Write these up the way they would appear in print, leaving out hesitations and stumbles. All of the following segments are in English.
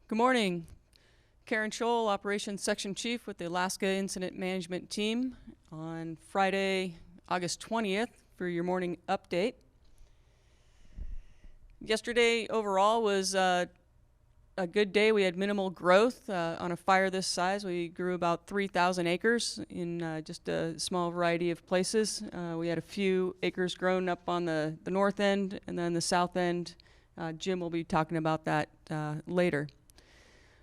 Good morning. Karen Scholl, Operations Section Chief with the Alaska Incident Management Team on Friday, August 20th for your morning update. Yesterday overall was a good day. We had minimal growth on a fire this size. We grew about 3,000 acres in just a small variety of places. We had a few acres grown up on the north end, and then the south end. Jim will be talking about that later.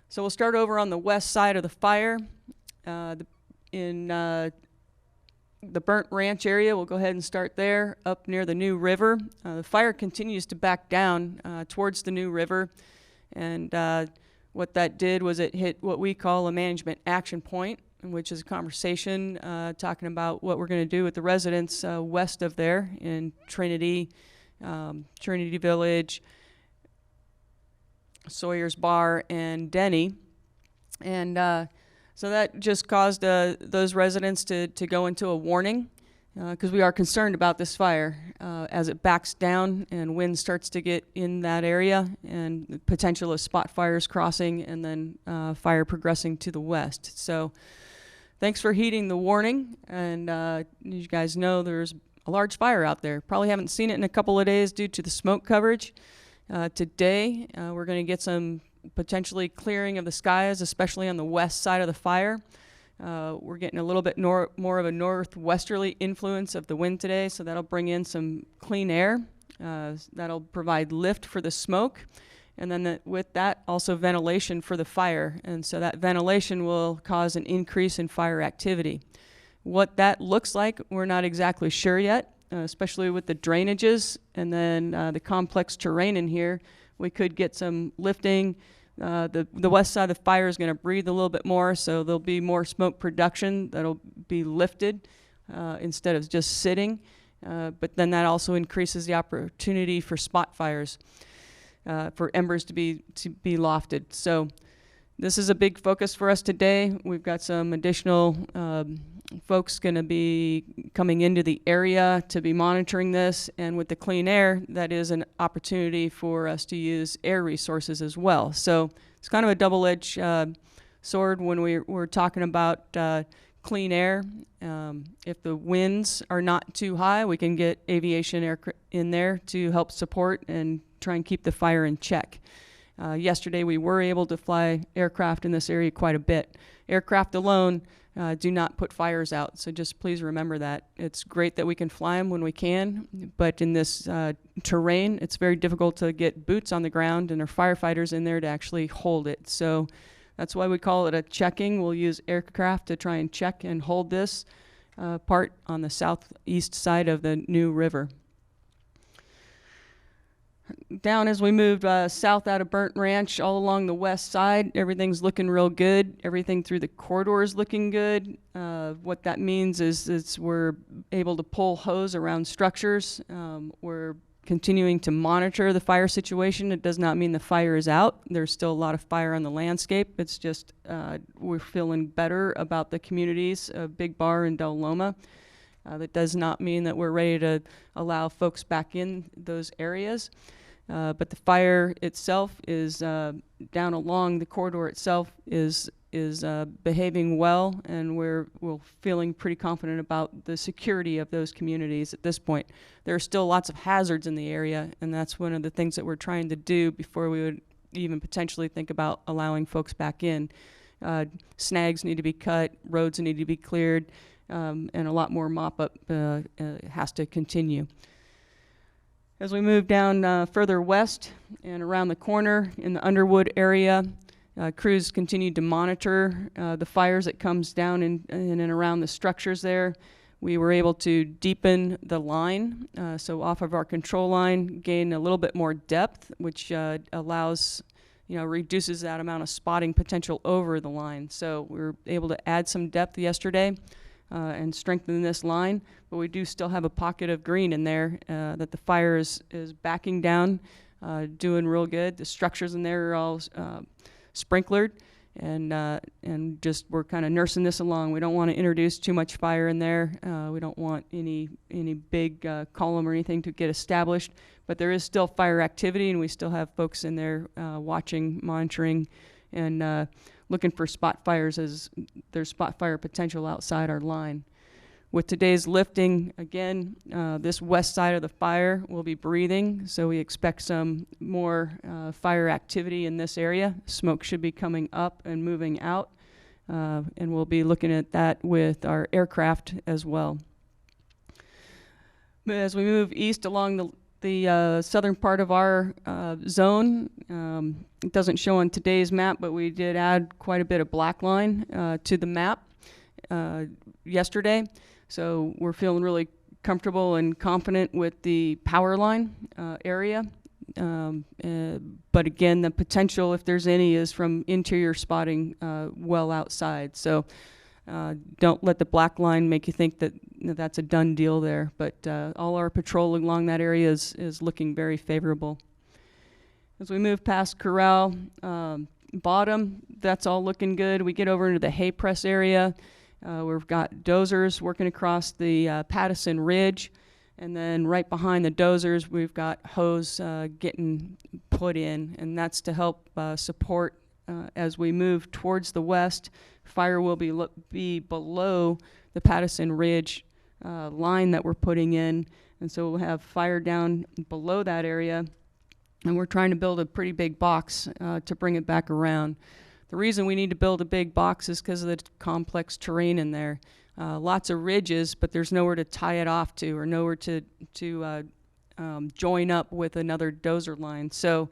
So we'll start over on the west side of the fire. In the Burnt Ranch area, we'll go ahead and start there, up near the New River. The fire continues to back down towards the New River, and what that did was it hit what we call a management action point, which is a conversation talking about what we're going to do with the residents west of there in Trinity, Trinity Village, Sawyer's Bar, and Denny. And so that just caused those residents to go into a warning because we are concerned about this fire as it backs down and wind starts to get in that area, and the potential of spot fires crossing and then fire progressing to the west. So thanks for heeding the warning, and you guys know there's a large fire out there. Probably haven't seen it in a couple of days due to the smoke coverage. Today, we're going to get some potentially clearing of the skies, especially on the west side of the fire. We're getting a little bit more of a northwesterly influence of the wind today, so that'll bring in some clean air. That'll provide lift for the smoke, and then with that, also ventilation for the fire. And so that ventilation will cause an increase in fire activity. What that looks like, we're not exactly sure yet. Especially with the drainages and then the complex terrain in here, we could get some lifting. The west side of the fire is going to breathe a little bit more, so there'll be more smoke production that'll be lifted instead of just sitting. But then that also increases the opportunity for spot fires, for embers to be lofted. So this is a big focus for us today. We've got some additional folks going to be coming into the area to be monitoring this, and with the clean air, that is an opportunity for us to use air resources as well. So it's kind of a double-edged sword when we're talking about clean air. If the winds are not too high, we can get aviation air in there to help support and try and keep the fire in check. Yesterday we were able to fly aircraft in this area quite a bit. Aircraft alone do not put fires out, so just please remember that. It's great that we can fly them when we can, but in this terrain, it's very difficult to get boots on the ground and our firefighters in there to actually hold it. So that's why we call it a checking. We'll use aircraft to try and check and hold this part on the southeast side of the New River. Down as we moved south out of Burnt Ranch, all along the west side, everything's looking real good. Everything through the corridor is looking good. What that means is we're able to pull hose around structures. We're continuing to monitor the fire situation. It does not mean the fire is out. There's still a lot of fire on the landscape. It's just we're feeling better about the communities of Big Bar and Del Loma. That does not mean that we're ready to allow folks back in those areas. But the fire itself is down along the corridor itself is behaving well, and we're feeling pretty confident about the security of those communities at this point. There are still lots of hazards in the area, and that's one of the things that we're trying to do before we would even potentially think about allowing folks back in. Snags need to be cut, roads need to be cleared, and a lot more mop-up has to continue. As we move down further west and around the corner in the Underwood area, crews continued to monitor the fires that comes down in and around the structures there. We were able to deepen the line, so off of our control line, gain a little bit more depth, which allows, reduces that amount of spotting potential over the line. So we were able to add some depth yesterday and strengthen this line, but we do still have a pocket of green in there that the fire is backing down, doing real good. The structures in there are all sprinklered, and just we're kind of nursing this along. We don't want to introduce too much fire in there. We don't want any big column or anything to get established, but there is still fire activity, and we still have folks in there watching, monitoring, and looking for spot fires as there's spot fire potential outside our line. With today's lifting, again, this west side of the fire will be breathing, so we expect some more fire activity in this area. Smoke should be coming up and moving out, and we'll be looking at that with our aircraft as well. As we move east along the southern part of our zone, it doesn't show on today's map, but we did add quite a bit of black line to the map yesterday. So we're feeling really comfortable and confident with the power line area. But again, the potential, if there's any, is from interior spotting well outside. So don't let the black line make you think that that's a done deal there. But all our patrol along that area is looking very favorable. As we move past Corral Bottom, that's all looking good. We get over into the hay press area. We've got dozers working across the Pattison Ridge, and then right behind the dozers we've got hose getting put in, and that's to help support as we move towards the west. Fire will be below the Pattison Ridge line that we're putting in, and so we'll have fire down below that area, and we're trying to build a pretty big box to bring it back around. The reason we need to build a big box is because of the complex terrain in there. Lots of ridges, but there's nowhere to tie it off to, or nowhere to join up with another dozer line. So,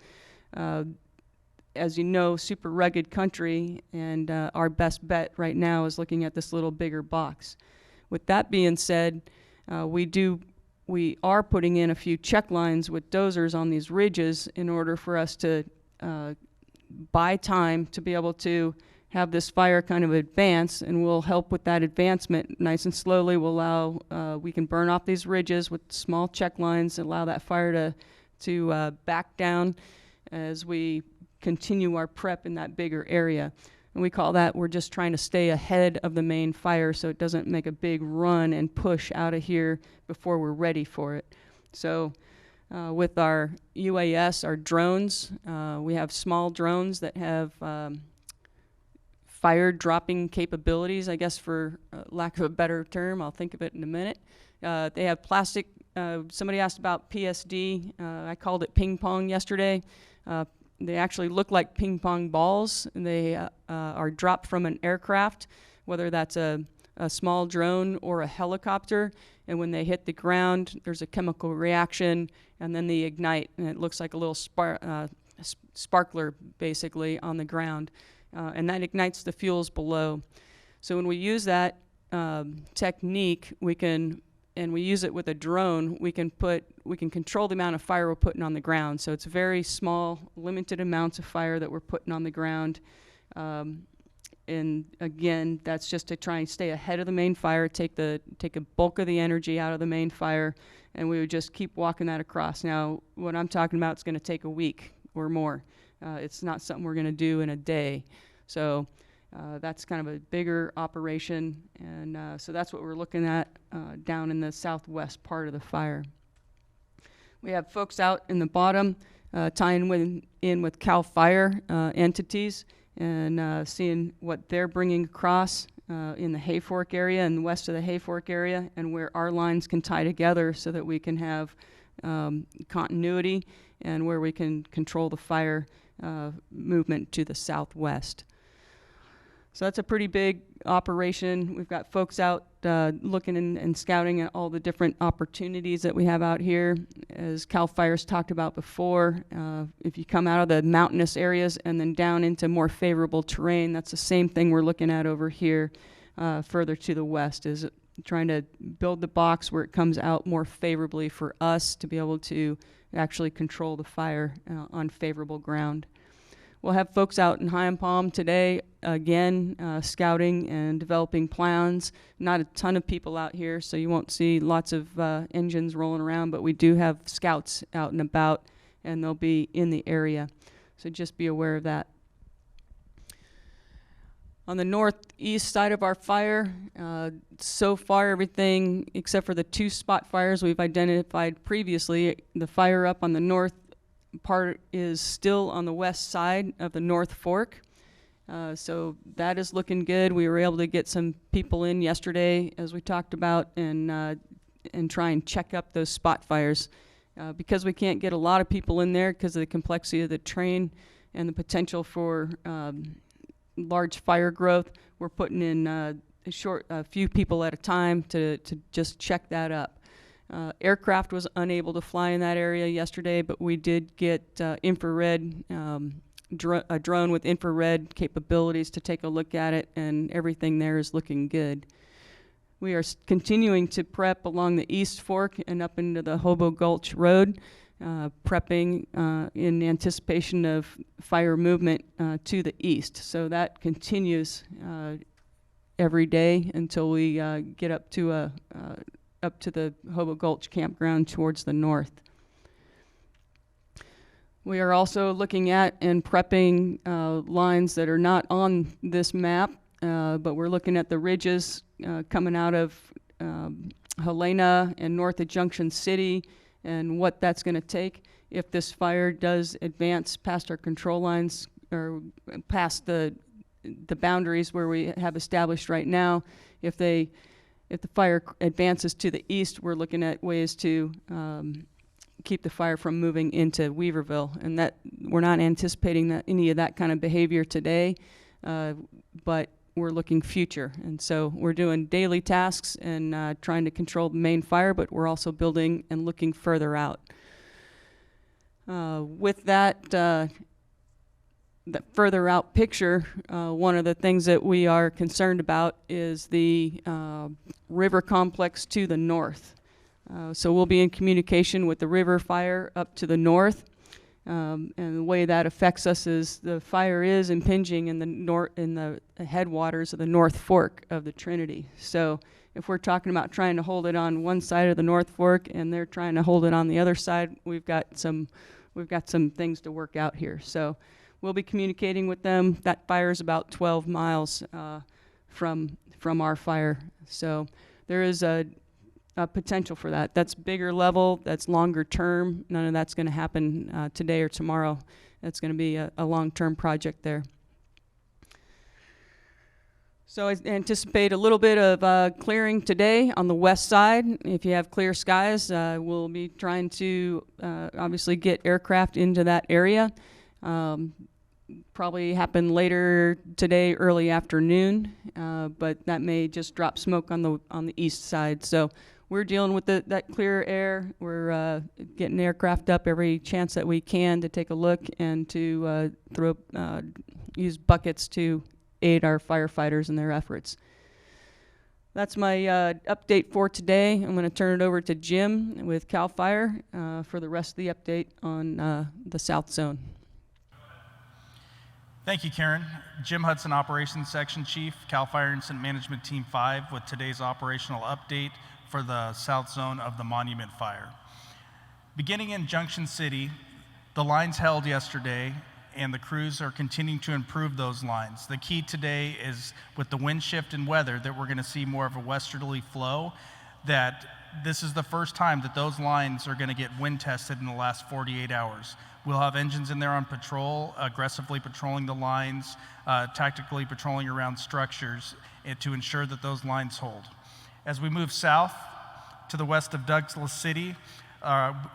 as you know, super rugged country, and our best bet right now is looking at this little bigger box. With that being said, we are putting in a few check lines with dozers on these ridges in order for us to buy time to be able to have this fire kind of advance, and we'll help with that advancement nice and slowly. We'll allow, we can burn off these ridges with small check lines and allow that fire to back down as we continue our prep in that bigger area. And we call that, we're just trying to stay ahead of the main fire so it doesn't make a big run and push out of here before we're ready for it. So with our UAS, our drones, we have small drones that have fire dropping capabilities, I guess, for lack of a better term. I'll think of it in a minute. They have plastic. Somebody asked about PSD. I called it ping pong yesterday. They actually look like ping pong balls, and they are dropped from an aircraft, whether that's a small drone or a helicopter, and when they hit the ground, there's a chemical reaction, and then they ignite, and it looks like a little sparkler, basically, on the ground, and that ignites the fuels below. So when we use that technique, and we use it with a drone, we can control the amount of fire we're putting on the ground. So it's very small, limited amounts of fire that we're putting on the ground. And again, that's just to try and stay ahead of the main fire, take a bulk of the energy out of the main fire, and we would just keep walking that across. Now, what I'm talking about is going to take a week or more. It's not something we're going to do in a day. So that's kind of a bigger operation, and so that's what we're looking at down in the southwest part of the fire. We have folks out in the bottom tying in with CAL FIRE entities, and seeing what they're bringing across in the Hayfork area and west of the Hayfork area, and where our lines can tie together so that we can have continuity, and where we can control the fire movement to the southwest. So that's a pretty big operation. We've got folks out looking and scouting at all the different opportunities that we have out here. As CAL FIRE's talked about before, if you come out of the mountainous areas and then down into more favorable terrain, that's the same thing we're looking at over here further to the west, is trying to build the box where it comes out more favorably for us to be able to actually control the fire on favorable ground. We'll have folks out in High Palm today, again, scouting and developing plans. Not a ton of people out here, so you won't see lots of engines rolling around, but we do have scouts out and about, and they'll be in the area. So just be aware of that. On the northeast side of our fire, so far everything except for the 2 spot fires we've identified previously, the fire up on the north part is still on the west side of the North Fork. So that is looking good. We were able to get some people in yesterday, as we talked about, and try and check up those spot fires. Because we can't get a lot of people in there because of the complexity of the terrain and the potential for large fire growth, we're putting in a few people at a time to just check that up. Aircraft was unable to fly in that area yesterday, but we did get infrared, a drone with infrared capabilities to take a look at it, and everything there is looking good. We are continuing to prep along the East Fork and up into the Hobo Gulch Road, prepping in anticipation of fire movement to the east. So that continues every day until we get up to the Hobo Gulch campground towards the north. We are also looking at and prepping lines that are not on this map, but we're looking at the ridges coming out of Helena and north of Junction City, and what that's going to take if this fire does advance past our control lines or past the boundaries where we have established right now. If the fire advances to the east, we're looking at ways to keep the fire from moving into Weaverville, and that we're not anticipating that any of that kind of behavior today, but we're looking future. And so we're doing daily tasks and trying to control the main fire, but we're also building and looking further out. With that further out picture, one of the things that we are concerned about is the river complex to the north. So we'll be in communication with the river fire up to the north. And the way that affects us is the fire is impinging in the headwaters of the North Fork of the Trinity. So if we're talking about trying to hold it on one side of the North Fork and they're trying to hold it on the other side, we've got some things to work out here. So we'll be communicating with them. That fire is about 12 miles from our fire. So there is a potential for that. That's bigger level, that's longer term. None of that's going to happen today or tomorrow. That's going to be a long-term project there. So I anticipate a little bit of clearing today on the west side. If you have clear skies, we'll be trying to obviously get aircraft into that area. Probably happen later today, early afternoon, but that may just drop smoke on the east side. So we're dealing with that clear air. We're getting aircraft up every chance that we can to take a look and to use buckets to aid our firefighters in their efforts. That's my update for today. I'm going to turn it over to Jim with CAL FIRE for the rest of the update on the South Zone. Thank you, Karen. Jim Hudson, Operations Section Chief, CAL FIRE Incident Management Team 5, with today's operational update for the South Zone of the Monument Fire. Beginning in Junction City, the lines held yesterday, and the crews are continuing to improve those lines. The key today is with the wind shift and weather that we're going to see more of a westerly flow, that this is the first time that those lines are going to get wind tested in the last 48 hours. We'll have engines in there on patrol, aggressively patrolling the lines, tactically patrolling around structures to ensure that those lines hold. As we move south to the west of Douglas City,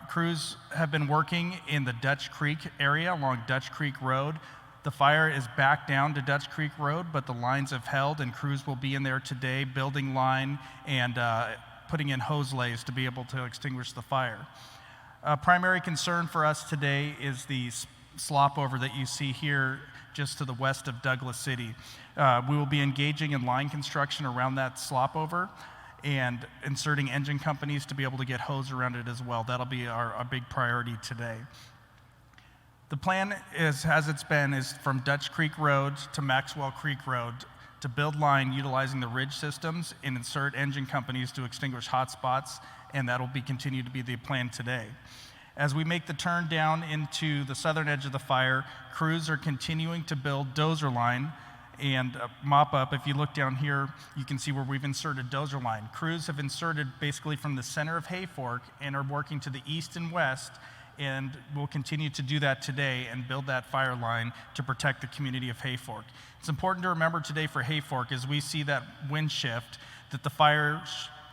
crews have been working in the Dutch Creek area along Dutch Creek Road. The fire is back down to Dutch Creek Road, but the lines have held, and crews will be in there today building line and putting in hose lays to be able to extinguish the fire. Primary concern for us today is the slop over that you see here just to the west of Douglas City. We will be engaging in line construction around that slop over and inserting engine companies to be able to get hose around it as well. That'll be our big priority today. The plan is, as it's been, is from Dutch Creek Road to Maxwell Creek Road to build line utilizing the ridge systems and insert engine companies to extinguish hot spots, and that'll be continue to be the plan today. As we make the turn down into the southern edge of the fire, crews are continuing to build dozer line and mop up. If you look down here, you can see where we've inserted dozer line. Crews have inserted basically from the center of Hayfork and are working to the east and west, and we'll continue to do that today and build that fire line to protect the community of Hayfork. It's important to remember today for Hayfork, as we see that wind shift, that the fire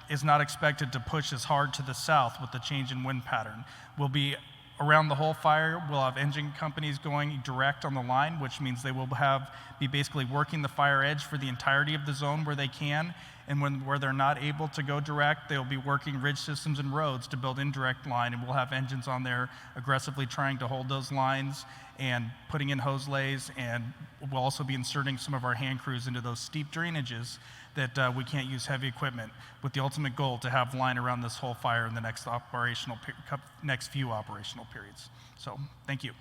is not expected to push as hard to the south with the change in wind pattern. We'll be around the whole fire. We'll have engine companies going direct on the line, which means they will be basically working the fire edge for the entirety of the zone where they can. And where they're not able to go direct, they'll be working ridge systems and roads to build indirect line, and we'll have engines on there aggressively trying to hold those lines and putting in hose lays, and we'll also be inserting some of our hand crews into those steep drainages that we can't use heavy equipment, with the ultimate goal to have line around this whole fire in the next few operational periods. So, thank you.